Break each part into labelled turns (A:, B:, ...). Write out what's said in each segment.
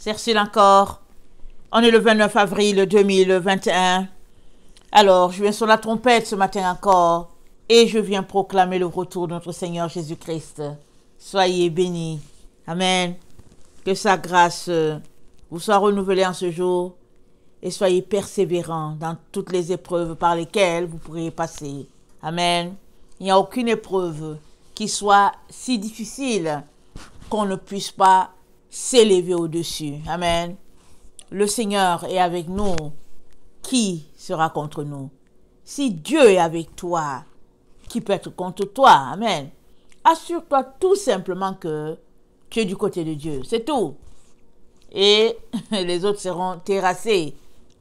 A: Cercile encore. On est le 29 avril 2021. Alors, je viens sur la trompette ce matin encore et je viens proclamer le retour de notre Seigneur Jésus-Christ. Soyez bénis. Amen. Que sa grâce vous soit renouvelée en ce jour et soyez persévérants dans toutes les épreuves par lesquelles vous pourrez passer. Amen. Il n'y a aucune épreuve qui soit si difficile qu'on ne puisse pas s'élever au-dessus. Amen. Le Seigneur est avec nous. Qui sera contre nous? Si Dieu est avec toi, qui peut être contre toi? Amen. Assure-toi tout simplement que tu es du côté de Dieu. C'est tout. Et les autres seront terrassés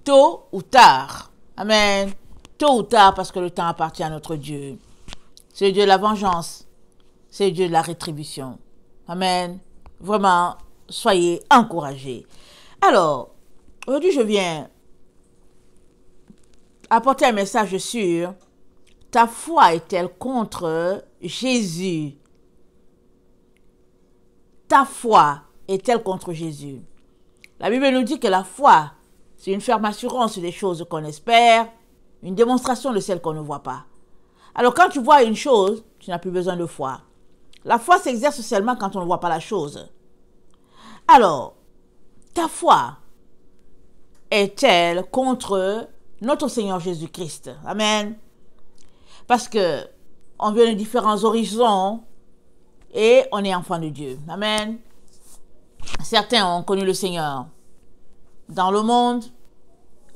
A: tôt ou tard. Amen. Tôt ou tard parce que le temps appartient à notre Dieu. C'est le Dieu de la vengeance. C'est le Dieu de la rétribution. Amen. Vraiment, soyez encouragés. Alors, aujourd'hui, je viens apporter un message sur ta foi est-elle contre Jésus? Ta foi est-elle contre Jésus? La Bible nous dit que la foi, c'est une ferme assurance des choses qu'on espère, une démonstration de celles qu'on ne voit pas. Alors quand tu vois une chose, tu n'as plus besoin de foi. La foi s'exerce seulement quand on ne voit pas la chose. Alors, ta foi est-elle contre notre Seigneur Jésus-Christ? Amen. Parce que on vient de différents horizons et on est enfant de Dieu. Amen. Certains ont connu le Seigneur dans le monde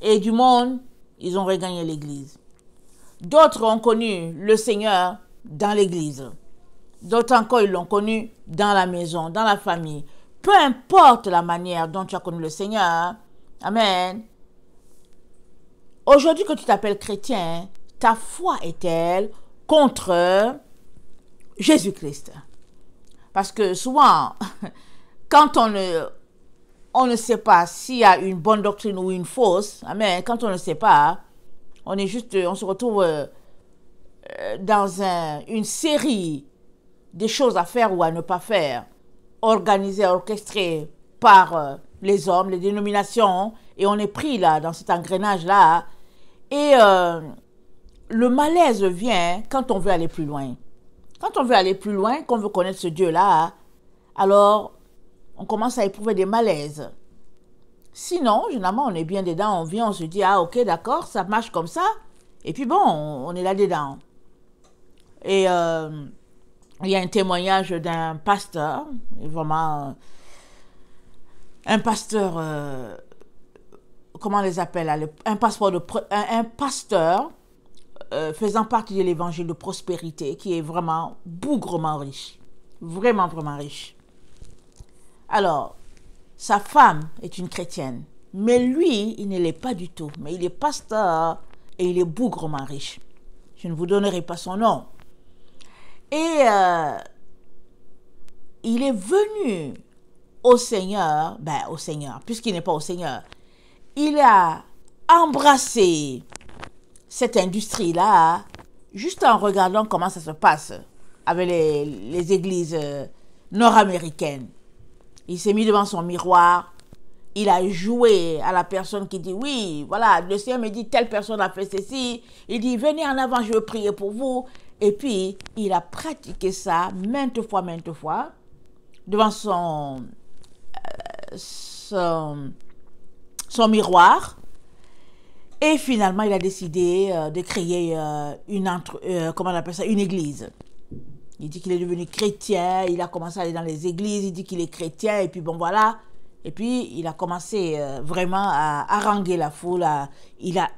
A: et du monde, ils ont regagné l'Église. D'autres ont connu le Seigneur dans l'Église. D'autres encore, ils l'ont connu dans la maison, dans la famille. Peu importe la manière dont tu as connu le Seigneur. Amen. Aujourd'hui que tu t'appelles chrétien, ta foi est-elle contre Jésus-Christ? Parce que souvent, quand on ne sait pas s'il y a une bonne doctrine ou une fausse, amen, quand on ne sait pas, on se retrouve dans une série de choses à faire ou à ne pas faire, organisées, orchestrées par les hommes, les dénominations, et on est pris là, dans cet engrenage-là, et le malaise vient quand on veut aller plus loin. Quand on veut aller plus loin, qu'on veut connaître ce Dieu-là, alors on commence à éprouver des malaises. Sinon, généralement, on est bien dedans, on vient, on se dit, ah ok, d'accord, ça marche comme ça, et puis bon, on est là-dedans. Et il y a un témoignage d'un pasteur, vraiment un pasteur, comment on les appelle là, un pasteur faisant partie de l'évangile de prospérité qui est vraiment bougrement riche, vraiment, vraiment riche. Alors, sa femme est une chrétienne, mais lui, il ne l'est pas du tout, mais il est pasteur et il est bougrement riche. Je ne vous donnerai pas son nom. Et il est venu au Seigneur, puisqu'il n'est pas au Seigneur, il a embrassé cette industrie-là, juste en regardant comment ça se passe avec les églises nord-américaines. Il s'est mis devant son miroir, il a joué à la personne qui dit, oui, voilà, le Seigneur me dit, telle personne a fait ceci, il dit, venez en avant, je veux prier pour vous. Et puis, il a pratiqué ça maintes fois, devant son miroir. Et finalement, il a décidé de créer une église. Il dit qu'il est devenu chrétien, il a commencé à aller dans les églises, il dit qu'il est chrétien, et puis bon voilà. Et puis, il a commencé vraiment à haranguer la foule. Il a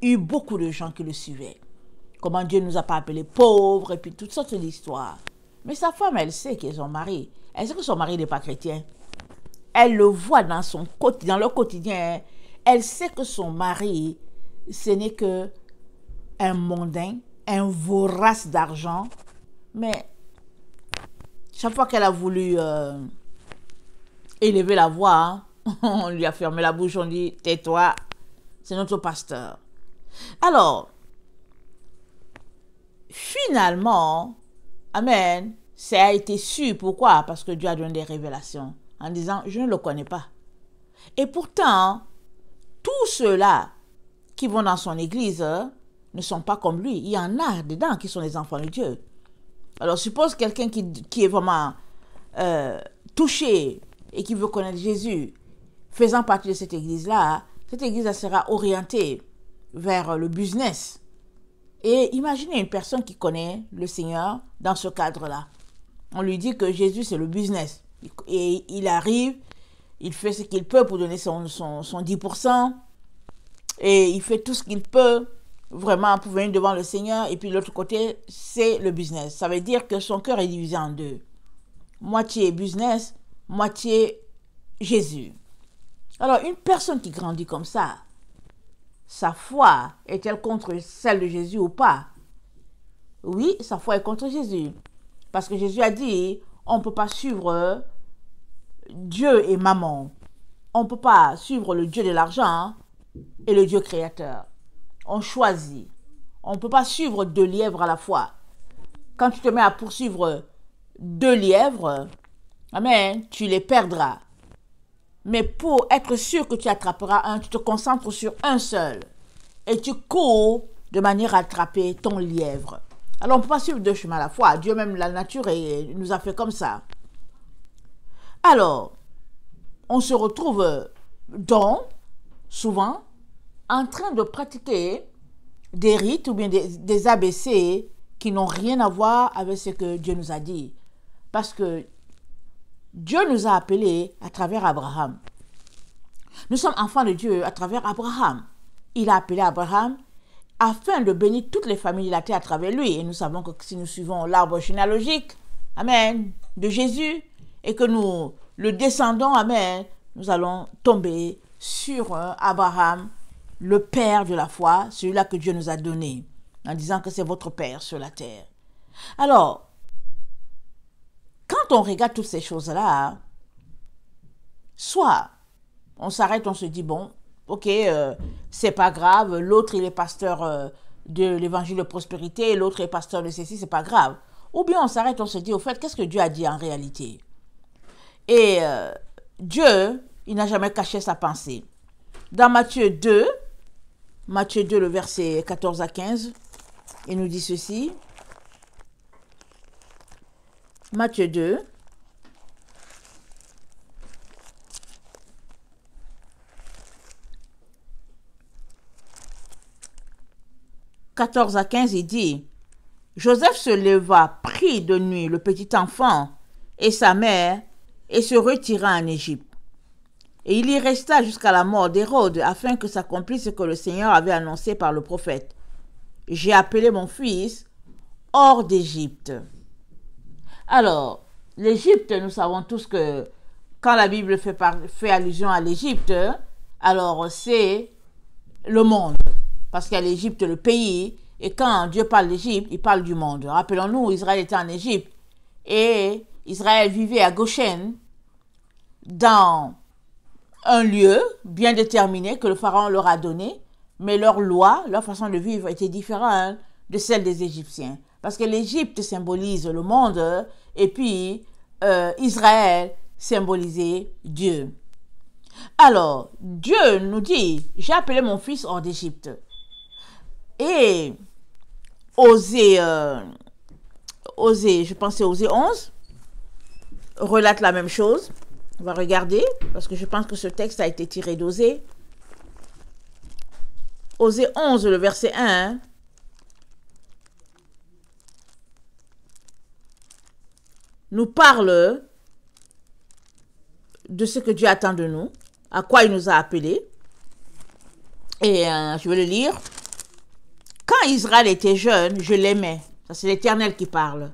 A: eu beaucoup de gens qui le suivaient. Comment Dieu ne nous a pas appelés pauvres, et puis toutes sortes d'histoires. Mais sa femme, elle sait qu'il est son mari. Elle sait que son mari n'est pas chrétien. Elle le voit dans leur quotidien. Elle sait que son mari, ce n'est que un mondain, un vorace d'argent. Mais chaque fois qu'elle a voulu élever la voix, on lui a fermé la bouche, on dit « tais-toi, c'est notre pasteur ». Alors, finalement, amen, ça a été su. Pourquoi? Parce que Dieu a donné des révélations en disant, je ne le connais pas. Et pourtant, tous ceux-là qui vont dans son église ne sont pas comme lui. Il y en a dedans qui sont des enfants de Dieu. Alors, suppose quelqu'un qui est vraiment touché et qui veut connaître Jésus, faisant partie de cette église-là sera orientée vers le business. Et imaginez une personne qui connaît le Seigneur dans ce cadre-là. On lui dit que Jésus, c'est le business. Et il arrive, il fait ce qu'il peut pour donner son 10%. Et il fait tout ce qu'il peut vraiment pour venir devant le Seigneur. Et puis de l'autre côté, c'est le business. Ça veut dire que son cœur est divisé en deux. Moitié business, moitié Jésus. Alors, une personne qui grandit comme ça, sa foi est-elle contre celle de Jésus ou pas? Oui, sa foi est contre Jésus. Parce que Jésus a dit, on ne peut pas suivre Dieu et Mammon. On ne peut pas suivre le Dieu de l'argent et le Dieu créateur. On choisit. On ne peut pas suivre 2 lièvres à la fois. Quand tu te mets à poursuivre 2 lièvres, amen, tu les perdras. Mais pour être sûr que tu attraperas un, tu te concentres sur un seul. Et tu cours de manière à attraper ton lièvre. Alors on ne peut pas suivre 2 chemins à la fois. Dieu même, la nature, nous a fait comme ça. Alors, on se retrouve donc, souvent, en train de pratiquer des rites ou bien des ABC qui n'ont rien à voir avec ce que Dieu nous a dit. Parce que Dieu nous a appelés à travers Abraham. Nous sommes enfants de Dieu à travers Abraham. Il a appelé Abraham afin de bénir toutes les familles de la terre à travers lui. Et nous savons que si nous suivons l'arbre généalogique, amen, de Jésus, et que nous le descendons, amen, nous allons tomber sur Abraham, le père de la foi, celui-là que Dieu nous a donné, en disant que c'est votre père sur la terre. Alors, quand on regarde toutes ces choses-là, soit on s'arrête, on se dit, bon, ok, c'est pas grave, l'autre il est pasteur de l'évangile de prospérité, l'autre est pasteur de ceci, c'est pas grave. Ou bien on s'arrête, on se dit, au fait, qu'est-ce que Dieu a dit en réalité? Et Dieu, il n'a jamais caché sa pensée. Dans Matthieu 2, le verset 14 à 15, il nous dit ceci. Matthieu 2, « 14 à 15, il dit, « Joseph se leva, prit de nuit le petit enfant et sa mère, et se retira en Égypte. Et il y resta jusqu'à la mort d'Hérode, afin que s'accomplisse ce que le Seigneur avait annoncé par le prophète. J'ai appelé mon fils hors d'Égypte. » Alors, l'Égypte, nous savons tous que quand la Bible fait allusion à l'Égypte, alors c'est le monde. Parce qu'il y a l'Égypte, le pays, et quand Dieu parle d'Égypte, il parle du monde. Rappelons-nous, Israël était en Égypte, et Israël vivait à Goshen, dans un lieu bien déterminé que le Pharaon leur a donné, mais leur loi, leur façon de vivre était différente de celle des Égyptiens. Parce que l'Égypte symbolise le monde, et puis Israël symbolisait Dieu. Alors, Dieu nous dit, j'ai appelé mon fils hors d'Égypte. Et Osée, je pensais Osée 11, relate la même chose. On va regarder, parce que je pense que ce texte a été tiré d'Osée. Osée 11, le verset 1. Nous parle de ce que Dieu attend de nous, à quoi il nous a appelés. Et je vais le lire. Quand Israël était jeune, je l'aimais. Ça, c'est l'Éternel qui parle.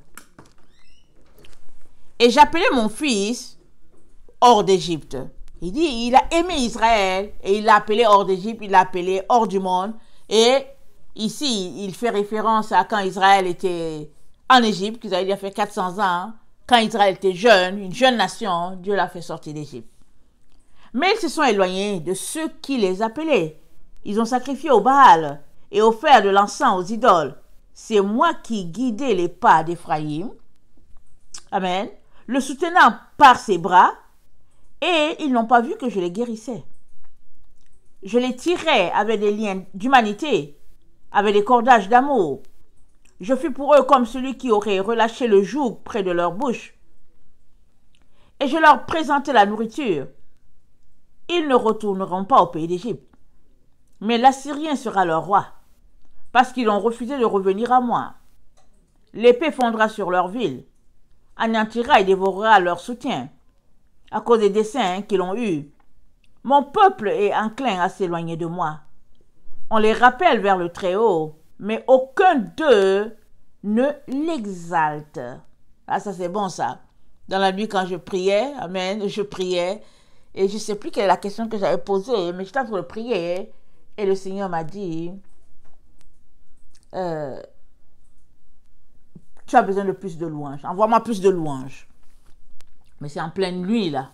A: Et j'appelais mon fils hors d'Égypte. Il dit, il a aimé Israël et il l'a appelé hors d'Égypte, il l'a appelé hors du monde. Et ici, il fait référence à quand Israël était en Égypte, qu'ils avaient déjà fait 400 ans. Quand Israël était jeune, une jeune nation, Dieu l'a fait sortir d'Égypte. Mais ils se sont éloignés de ceux qui les appelaient. Ils ont sacrifié au Baal et offert de l'encens aux idoles. C'est moi qui guidais les pas d'Éphraïm. Amen. Le soutenant par ses bras Et ils n'ont pas vu que je les guérissais. Je les tirais avec des liens d'humanité, avec des cordages d'amour. Je fus pour eux comme celui qui aurait relâché le joug près de leur bouche. Et je leur présentai la nourriture. Ils ne retourneront pas au pays d'Égypte. Mais l'Assyrien sera leur roi, parce qu'ils ont refusé de revenir à moi. L'épée fondra sur leur ville, anéantira et dévorera leur soutien, à cause des desseins qu'ils ont eus. Mon peuple est enclin à s'éloigner de moi. On les rappelle vers le Très-Haut, mais aucun d'eux ne l'exalte. Ah, ça c'est bon ça. Dans la nuit quand je priais, amen, je priais, et je ne sais plus quelle est la question que j'avais posée, mais j'étais en train de prier, et le Seigneur m'a dit, tu as besoin de plus de louanges, envoie-moi plus de louanges. Mais c'est en pleine nuit là.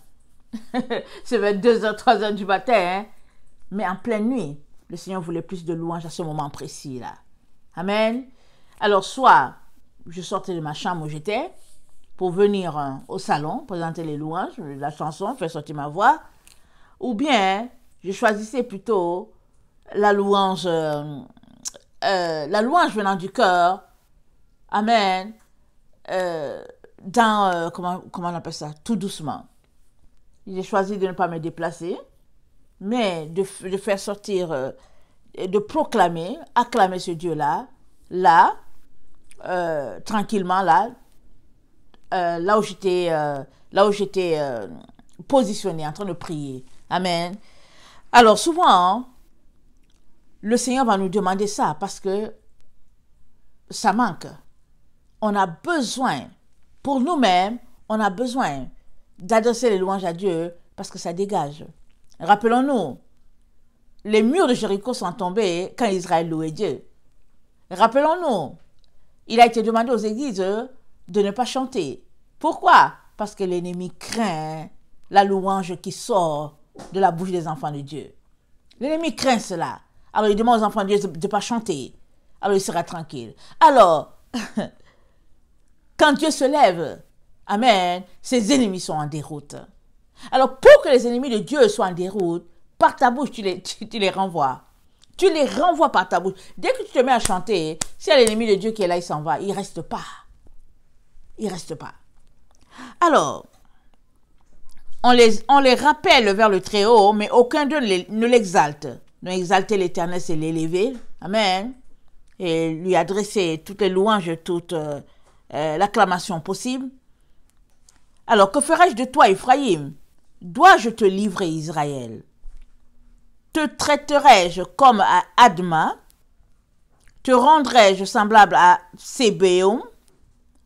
A: C'est vers 2h, 3h du matin, hein? Mais en pleine nuit, le Seigneur voulait plus de louanges à ce moment précis là. Amen. Alors soit je sortais de ma chambre où j'étais pour venir au salon, présenter les louanges, la chanson, faire sortir ma voix, ou bien je choisissais plutôt la louange venant du cœur, amen, comment on appelle ça, tout doucement. J'ai choisi de ne pas me déplacer, mais de faire sortir, de proclamer, acclamer ce Dieu-là, là, tranquillement, là où j'étais positionné en train de prier. Amen. Alors souvent, le Seigneur va nous demander ça parce que ça manque. On a besoin, pour nous-mêmes, on a besoin d'adresser les louanges à Dieu parce que ça dégage. Rappelons-nous, les murs de Jéricho sont tombés quand Israël louait Dieu. Rappelons-nous, il a été demandé aux églises de ne pas chanter. Pourquoi? Parce que l'ennemi craint la louange qui sort de la bouche des enfants de Dieu. L'ennemi craint cela. Alors il demande aux enfants de Dieu de ne pas chanter. Alors il sera tranquille. Alors, quand Dieu se lève, amen, ses ennemis sont en déroute. Alors pour que les ennemis de Dieu soient en déroute, par ta bouche, tu les renvoies. Tu les renvoies par ta bouche. Dès que tu te mets à chanter, si l'ennemi de Dieu qui est là, il s'en va. Il ne reste pas. Il ne reste pas. Alors, on les rappelle vers le Très-Haut, mais aucun d'eux ne l'exalte. Donc, exalter l'Éternel, c'est l'élever. Amen. Et lui adresser toutes les louanges, toute l'acclamation possible. Alors, que ferai-je de toi, Ephraïm? Dois-je te livrer, Israël? Te traiterai-je comme à Adma? Te rendrai-je semblable à Sébéon?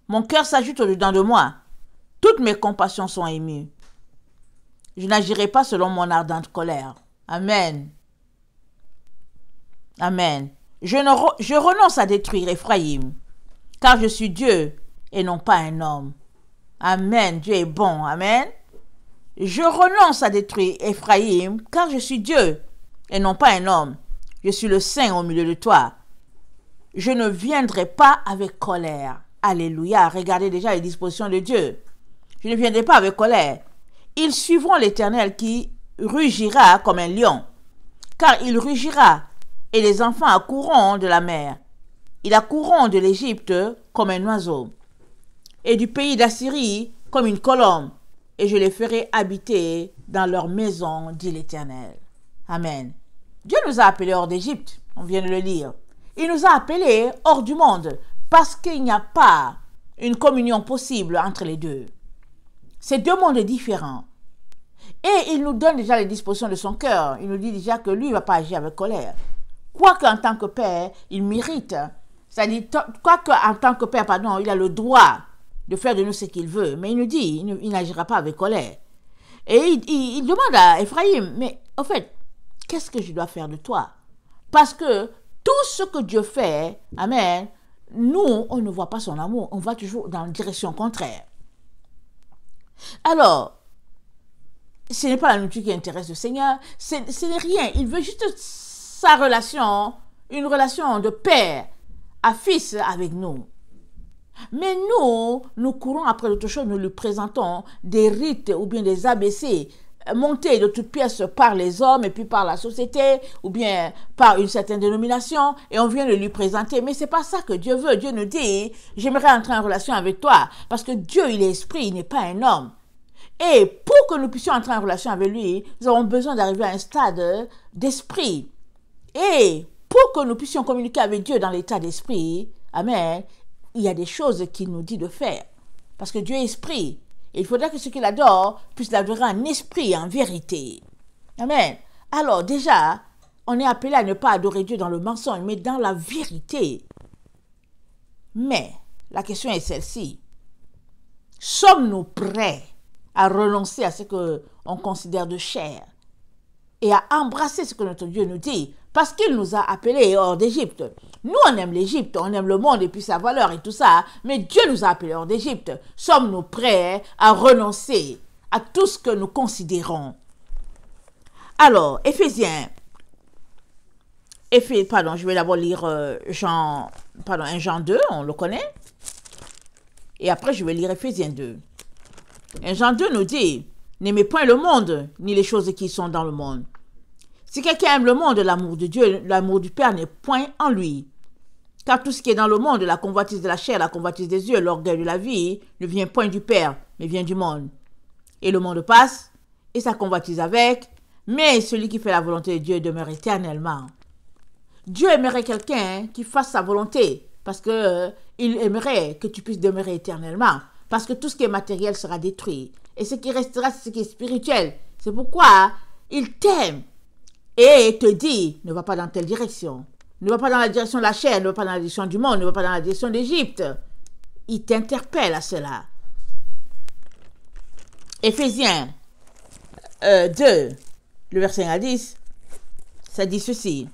A: Mon cœur s'ajoute au-dedans de moi. Toutes mes compassions sont émues. Je n'agirai pas selon mon ardente colère. Amen. Amen. Je renonce à détruire Ephraïm, car je suis Dieu et non pas un homme. Amen. Dieu est bon. Amen. Je renonce à détruire Ephraïm, car je suis Dieu et non pas un homme. Je suis le Saint au milieu de toi. Je ne viendrai pas avec colère. Alléluia. Regardez déjà les dispositions de Dieu. Je ne viendrai pas avec colère. Ils suivront l'Éternel qui rugira comme un lion, car il rugira, et les enfants accourront de la mer. Ils accourront de l'Égypte comme un oiseau, et du pays d'Assyrie comme une colombe, et je les ferai habiter dans leur maison, dit l'Éternel. Amen. Dieu nous a appelés hors d'Égypte, on vient de le lire. Il nous a appelés hors du monde, parce qu'il n'y a pas une communion possible entre les deux. C'est deux mondes différents. Et il nous donne déjà les dispositions de son cœur. Il nous dit déjà que lui, il ne va pas agir avec colère. Quoique en tant que père, il mérite. C'est-à-dire, quoique en tant que père, pardon, il a le droit de faire de nous ce qu'il veut. Mais il nous dit, il n'agira pas avec colère. Et il demande à Ephraïm, mais en fait, qu'est-ce que je dois faire de toi? Parce que tout ce que Dieu fait, amen, nous, on ne voit pas son amour. On va toujours dans la direction contraire. Alors, ce n'est pas la nourriture qui intéresse le Seigneur, ce n'est rien. Il veut juste sa relation, une relation de père à fils avec nous. Mais nous courons après d'autres choses, nous lui présentons des rites ou bien des ABC montée de toutes pièces par les hommes et puis par la société ou bien par une certaine dénomination et on vient de lui présenter. Mais c'est pas ça que Dieu veut. Dieu nous dit, j'aimerais entrer en relation avec toi parce que Dieu, il est esprit, il n'est pas un homme. Et pour que nous puissions entrer en relation avec lui, nous avons besoin d'arriver à un stade d'esprit. Et pour que nous puissions communiquer avec Dieu dans l'état d'esprit, amen, il y a des choses qu'il nous dit de faire. Parce que Dieu est esprit. Et il faudrait que ceux qui l'adorent puissent l'adorer en esprit et en vérité. Amen. Alors déjà, on est appelé à ne pas adorer Dieu dans le mensonge, mais dans la vérité. Mais la question est celle-ci. Sommes-nous prêts à renoncer à ce qu'on considère de chair et à embrasser ce que notre Dieu nous dit parce qu'il nous a appelés hors d'Égypte? Nous, on aime l'Égypte, on aime le monde et puis sa valeur et tout ça, mais Dieu nous a appelés hors d'Égypte. Sommes-nous prêts à renoncer à tout ce que nous considérons? Alors, Éphésiens, je vais d'abord lire un Jean 2, on le connaît, et après je vais lire Éphésiens 2. 1 Jean 2 nous dit, n'aimez point le monde, ni les choses qui sont dans le monde. Si quelqu'un aime le monde, l'amour de Dieu, l'amour du Père n'est point en lui. Car tout ce qui est dans le monde, la convoitise de la chair, la convoitise des yeux, l'orgueil de la vie, ne vient point du Père, mais vient du monde. Et le monde passe, et sa convoitise avec, mais celui qui fait la volonté de Dieu demeure éternellement. Dieu aimerait quelqu'un qui fasse sa volonté, parce que il aimerait que tu puisses demeurer éternellement. Parce que tout ce qui est matériel sera détruit. Et ce qui restera, c'est ce qui est spirituel. C'est pourquoi il t'aime et te dit, ne va pas dans telle direction. Ne va pas dans la direction de la chair, ne va pas dans la direction du monde, ne va pas dans la direction d'Égypte. Il t'interpelle à cela. Éphésiens 2, le verset 1 à 10, ça dit ceci.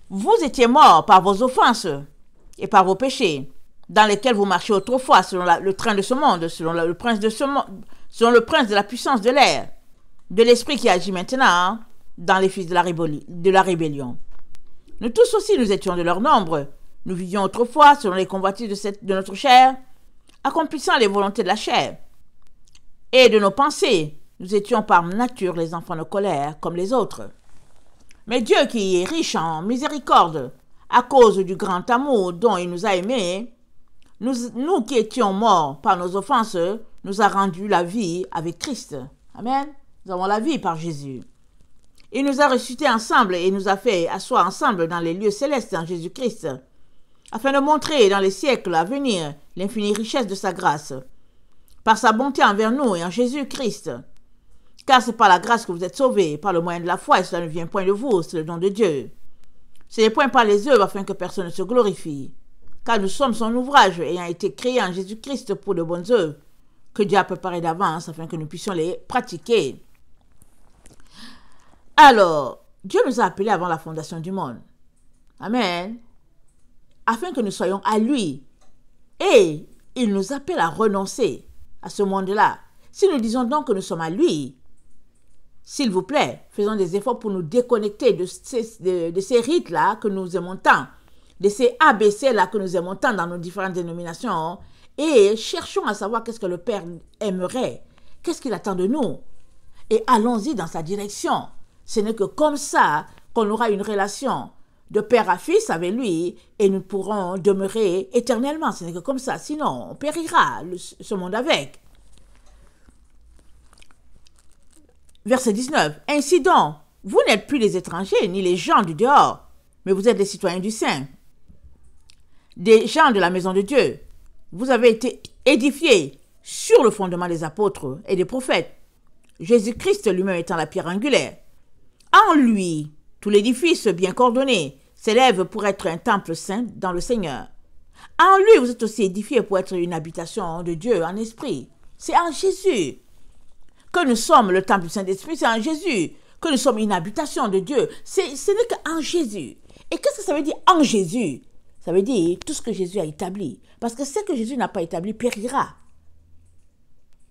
A: Vous étiez morts par vos offenses et par vos péchés, dans lesquels vous marchiez autrefois selon le train de ce monde, selon le prince de la puissance de l'air, de l'esprit qui agit maintenant dans les fils de la rébellion. Nous tous aussi, nous étions de leur nombre. Nous vivions autrefois selon les convoitises de notre chair, accomplissant les volontés de la chair. Et de nos pensées, nous étions par nature les enfants de colère comme les autres. Mais Dieu qui est riche en miséricorde, à cause du grand amour dont il nous a aimés, nous qui étions morts par nos offenses, nous a rendu la vie avec Christ. Amen. Nous avons la vie par Jésus. Il nous a ressuscités ensemble et nous a fait asseoir ensemble dans les lieux célestes en Jésus-Christ, afin de montrer dans les siècles à venir l'infinie richesse de sa grâce, par sa bonté envers nous et en Jésus-Christ. Car c'est par la grâce que vous êtes sauvés, par le moyen de la foi, et cela ne vient point de vous, c'est le don de Dieu. Ce n'est point par les œuvres afin que personne ne se glorifie. Car nous sommes son ouvrage, ayant été créés en Jésus-Christ pour de bonnes œuvres, que Dieu a préparées d'avance afin que nous puissions les pratiquer. Alors, Dieu nous a appelés avant la fondation du monde. Amen. Afin que nous soyons à lui. Et il nous appelle à renoncer à ce monde-là. Si nous disons donc que nous sommes à lui, s'il vous plaît, faisons des efforts pour nous déconnecter de ces rites-là que nous aimons tant, de ces ABC-là que nous aimons tant dans nos différentes dénominations, et cherchons à savoir qu'est-ce que le Père aimerait, qu'est-ce qu'il attend de nous, et allons-y dans sa direction. Ce n'est que comme ça qu'on aura une relation de père à fils avec lui, et nous pourrons demeurer éternellement. Ce n'est que comme ça, sinon on périra ce monde avec. Verset 19. Ainsi donc, vous n'êtes plus les étrangers, ni les gens du dehors, mais vous êtes les citoyens du sein, des gens de la maison de Dieu. Vous avez été édifiés sur le fondement des apôtres et des prophètes, Jésus-Christ lui-même étant la pierre angulaire. En lui, tout l'édifice bien coordonné s'élève pour être un temple saint dans le Seigneur. En lui, vous êtes aussi édifiés pour être une habitation de Dieu en esprit. C'est en Jésus que nous sommes le temple du Saint-Esprit, c'est en Jésus que nous sommes une habitation de Dieu. Ce n'est qu'en Jésus. Et qu'est-ce que ça veut dire en Jésus? Ça veut dire tout ce que Jésus a établi. Parce que ce que Jésus n'a pas établi périra.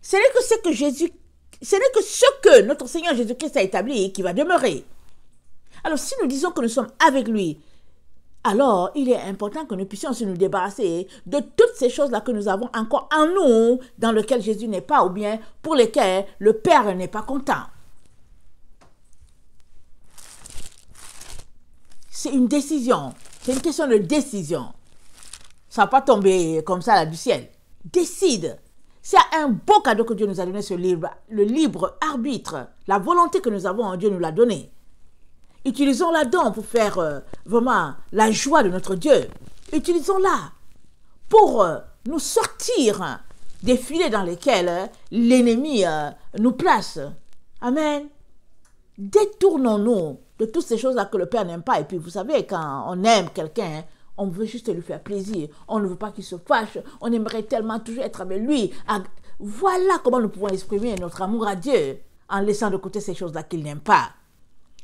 A: Ce n'est que ce que notre Seigneur Jésus-Christ a établi qui va demeurer. Alors si nous disons que nous sommes avec lui, alors il est important que nous puissions aussi nous débarrasser de toutes ces choses-là que nous avons encore en nous, dans lesquelles Jésus n'est pas, ou bien pour lesquelles le Père n'est pas content. C'est une décision, c'est une question de décision. Ça ne va pas tomber comme ça là du ciel. Décide. C'est un beau cadeau que Dieu nous a donné, le libre arbitre, la volonté que nous avons, Dieu nous l'a donnée. Utilisons-la donc pour faire vraiment la joie de notre Dieu. Utilisons-la pour nous sortir des filets dans lesquels l'ennemi nous place. Amen. Détournons-nous de toutes ces choses-là que le Père n'aime pas. Et puis vous savez, quand on aime quelqu'un, on veut juste lui faire plaisir. On ne veut pas qu'il se fâche. On aimerait tellement toujours être avec lui. Voilà comment nous pouvons exprimer notre amour à Dieu en laissant de côté ces choses-là qu'il n'aime pas.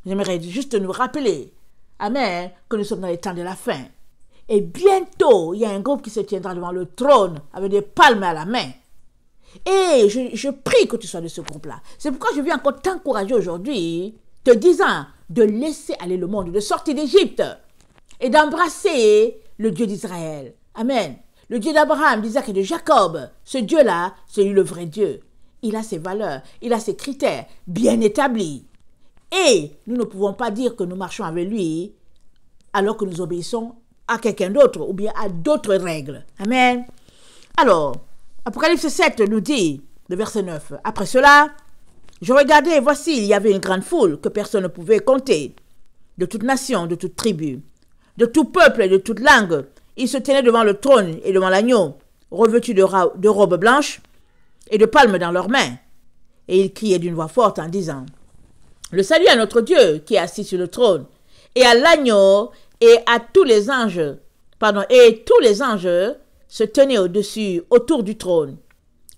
A: J'aimerais juste nous rappeler, amen, que nous sommes dans les temps de la fin. Et bientôt, il y a un groupe qui se tiendra devant le trône avec des palmes à la main. Et je prie que tu sois de ce groupe-là. C'est pourquoi je viens encore t'encourager aujourd'hui, te disant de laisser aller le monde, de sortir d'Égypte et d'embrasser le Dieu d'Israël. Amen. Le Dieu d'Abraham, d'Isaac et de Jacob. Ce Dieu-là, c'est lui le vrai Dieu. Il a ses valeurs, il a ses critères bien établis. Et nous ne pouvons pas dire que nous marchons avec lui alors que nous obéissons à quelqu'un d'autre ou bien à d'autres règles. Amen. Alors, Apocalypse 7 nous dit, le verset 9, « Après cela, je regardais et voici, il y avait une grande foule que personne ne pouvait compter, de toute nation, de toute tribu, de tout peuple et de toute langue. Ils se tenaient devant le trône et devant l'agneau, revêtus de robes blanches et de palmes dans leurs mains. Et ils criaient d'une voix forte en disant, « Le salut à notre Dieu qui est assis sur le trône, et à l'agneau et à tous les anges, et tous les anges se tenaient autour du trône.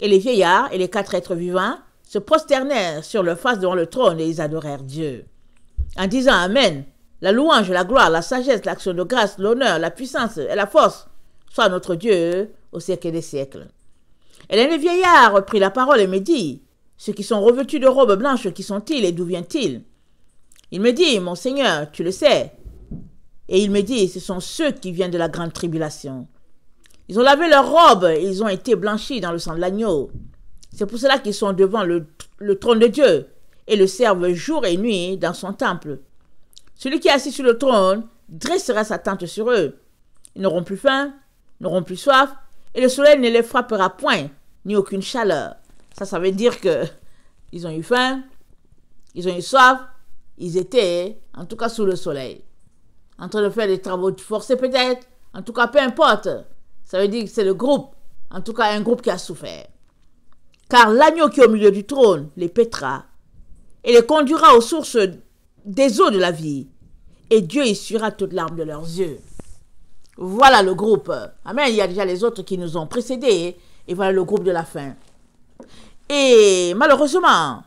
A: Et les vieillards et les 4 êtres vivants se prosternèrent sur leur face devant le trône et ils adorèrent Dieu. En disant Amen, la louange, la gloire, la sagesse, l'action de grâce, l'honneur, la puissance et la force soient à notre Dieu au siècle des siècles. Et l'un des vieillards prit la parole et me dit, ceux qui sont revêtus de robes blanches, qui sont-ils et d'où viennent-ils? Il me dit, mon Seigneur, tu le sais. Et il me dit, ce sont ceux qui viennent de la grande tribulation. Ils ont lavé leurs robes et ils ont été blanchis dans le sang de l'agneau. C'est pour cela qu'ils sont devant le trône de Dieu et le servent jour et nuit dans son temple. Celui qui est assis sur le trône dressera sa tente sur eux. Ils n'auront plus faim, n'auront plus soif, et le soleil ne les frappera point, ni aucune chaleur. Ça veut dire que ils ont eu faim, ils ont eu soif, ils étaient, en tout cas sous le soleil, en train de faire des travaux forcés peut-être, en tout cas peu importe. Ça veut dire que c'est le groupe, en tout cas un groupe qui a souffert. Car l'agneau qui est au milieu du trône les paîtra et les conduira aux sources des eaux de la vie, et Dieu essuiera toute larme de leurs yeux. Voilà le groupe. Amen. Il y a déjà les autres qui nous ont précédés, et voilà le groupe de la fin. Et malheureusement,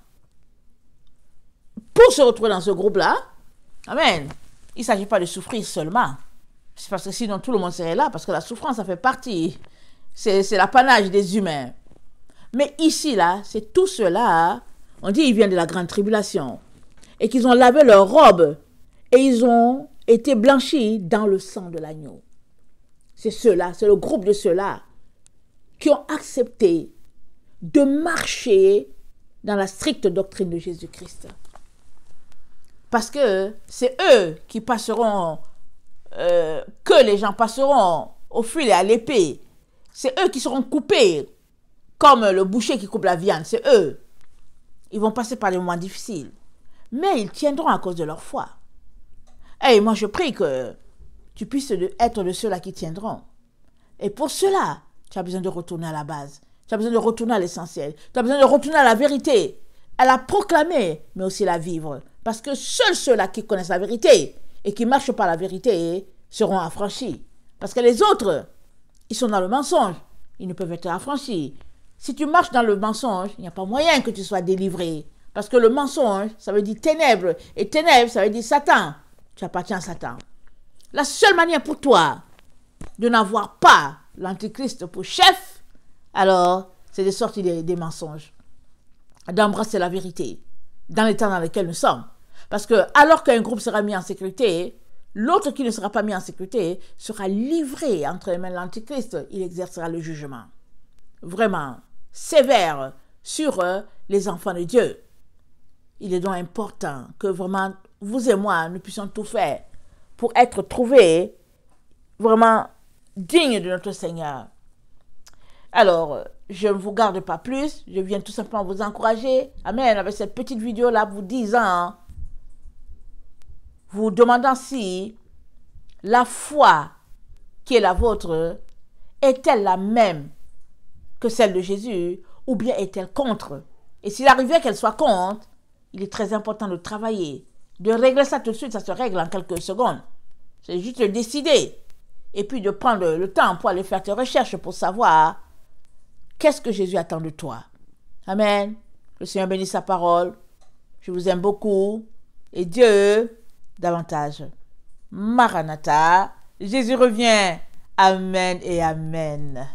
A: pour se retrouver dans ce groupe-là, amen, il ne s'agit pas de souffrir seulement. C'est parce que sinon tout le monde serait là, parce que la souffrance, ça fait partie. C'est l'apanage des humains. Mais ici, là, c'est tout cela, on dit ils viennent de la grande tribulation, et qu'ils ont lavé leurs robes, et ils ont été blanchis dans le sang de l'agneau. C'est ceux-là, c'est le groupe de ceux-là qui ont accepté de marcher dans la stricte doctrine de Jésus-Christ. Parce que c'est eux qui passeront, que les gens passeront au fil et à l'épée. C'est eux qui seront coupés comme le boucher qui coupe la viande. C'est eux. Ils vont passer par des moments difficiles. Mais ils tiendront à cause de leur foi. Et moi je prie que tu puisses être de ceux-là qui tiendront. Et pour cela, tu as besoin de retourner à la base. Tu as besoin de retourner à l'essentiel. Tu as besoin de retourner à la vérité. À la proclamer, mais aussi la vivre. Parce que seuls ceux-là qui connaissent la vérité et qui marchent par la vérité seront affranchis. Parce que les autres, ils sont dans le mensonge. Ils ne peuvent être affranchis. Si tu marches dans le mensonge, il n'y a pas moyen que tu sois délivré. Parce que le mensonge, ça veut dire ténèbres. Et ténèbres, ça veut dire Satan. Tu appartiens à Satan. La seule manière pour toi de n'avoir pas l'Antichrist pour chef, alors, c'est de sortir des mensonges. D'embrasser la vérité dans les temps dans lesquels nous sommes. Parce que, alors qu'un groupe sera mis en sécurité, L'autre qui ne sera pas mis en sécurité sera livré entre les mains de l'Antichrist. Il exercera le jugement vraiment sévère sur les enfants de Dieu. Il est donc important que vraiment vous et moi, nous puissions tout faire pour être trouvés vraiment dignes de notre Seigneur. Alors, je ne vous garde pas plus, je viens tout simplement vous encourager, amen, avec cette petite vidéo-là, vous disant, vous demandant si la foi qui est la vôtre est-elle la même que celle de Jésus, ou bien est-elle contre? Et s'il arrivait qu'elle soit contre, il est très important de travailler, de régler ça tout de suite, ça se règle en quelques secondes. C'est juste de décider, et puis de prendre le temps pour aller faire tes recherches pour savoir qu'est-ce que Jésus attend de toi. Amen. Le Seigneur bénisse sa parole. Je vous aime beaucoup. Et Dieu, davantage. Maranatha. Jésus revient. Amen et amen.